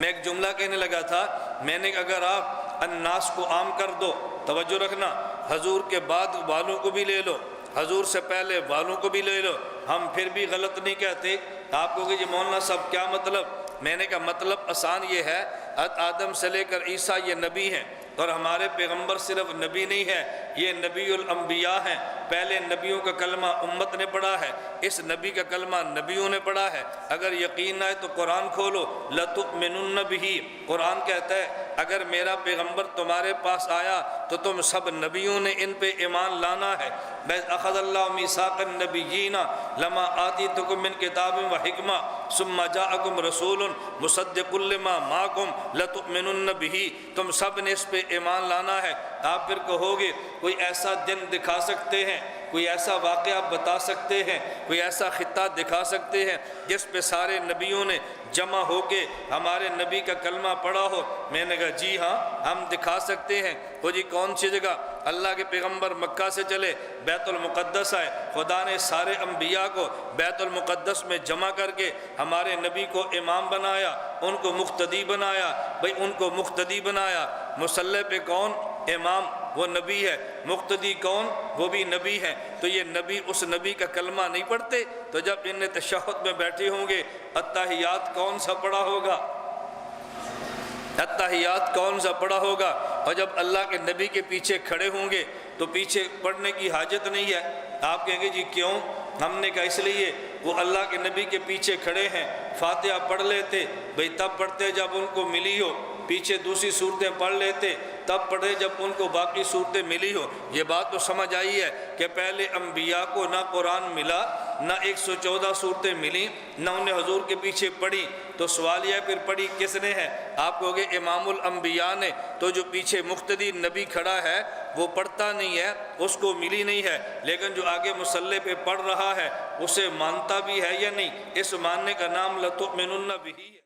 میں ایک جملہ کہنے لگا تھا، میں نے اگر آپ الناس کو عام کر دو، توجہ رکھنا، حضور کے بعد والوں کو بھی لے لو، حضور سے پہلے والوں کو بھی لے لو، ہم پھر بھی غلط نہیں کہتے۔ آپ کو کہ جی مولانا صاحب کیا مطلب؟ میں نے کہا مطلب آسان یہ ہے، آدم سے لے کر عیسیٰ یہ نبی ہیں، اور ہمارے پیغمبر صرف نبی نہیں ہے، یہ نبی الانبیاء ہیں۔ پہلے نبیوں کا کلمہ امت نے پڑھا ہے، اس نبی کا کلمہ نبیوں نے پڑھا ہے۔ اگر یقین آئے تو قرآن کھولو، لَتُؤْمِنُنَّ بِهِ، قرآن کہتا ہے اگر میرا پیغمبر تمہارے پاس آیا تو تم سب نبیوں نے ان پہ ایمان لانا ہے۔ اخذ اللہ میثاق النبیین لما آتیتکم من کتاب و حکمہ ثم جاءکم رسول مصدق لما معکم لتؤمنن بہ، تم سب نے اس پہ ایمان لانا ہے۔ آپ پھر کہو گے کوئی ایسا دن دکھا سکتے ہیں، کوئی ایسا واقعہ بتا سکتے ہیں، کوئی ایسا خطہ دکھا سکتے ہیں جس پہ سارے نبیوں نے جمع ہو کے ہمارے نبی کا کلمہ پڑھا ہو؟ میں نے کہا جی ہاں ہم دکھا سکتے ہیں۔ وہ جی کون سی جگہ؟ اللہ کے پیغمبر مکہ سے چلے، بیت المقدس آئے، خدا نے سارے انبیاء کو بیت المقدس میں جمع کر کے ہمارے نبی کو امام بنایا، ان کو مقتدی بنایا۔ بھئی ان کو مقتدی بنایا، مصلی پہ کون؟ امام، وہ نبی ہے۔ مقتدی کون؟ وہ بھی نبی ہے۔ تو یہ نبی اس نبی کا کلمہ نہیں پڑھتے؟ تو جب ان تشہد میں بیٹھے ہوں گے اتحیات کون سا پڑھا ہوگا؟ اتحیات کون سا پڑھا ہوگا؟ اور جب اللہ کے نبی کے پیچھے کھڑے ہوں گے تو پیچھے پڑھنے کی حاجت نہیں ہے۔ آپ کہیں گے جی کیوں؟ ہم نے کہا اس لیے وہ اللہ کے نبی کے پیچھے کھڑے ہیں، فاتحہ پڑھ لیتے، بھئی تب پڑھتے جب ان کو ملی ہو، پیچھے دوسری صورتیں پڑھ لیتے تب پڑھے جب ان کو باقی صورتیں ملی ہو۔ یہ بات تو سمجھ آئی ہے کہ پہلے انبیاء کو نہ قرآن ملا، نہ 114 صورتیں ملیں، نہ انہیں حضور کے پیچھے پڑھی۔ تو سوال یہ پھر پڑھی کس نے ہے؟ آپ کہو گے امام الانبیاء نے۔ تو جو پیچھے مقتدی نبی کھڑا ہے وہ پڑھتا نہیں ہے، اس کو ملی نہیں ہے، لیکن جو آگے مصلی پہ پڑھ رہا ہے اسے مانتا بھی ہے یا نہیں؟ اس ماننے کا نام لَتُؤْمِنُنَّ بِهِ ہے۔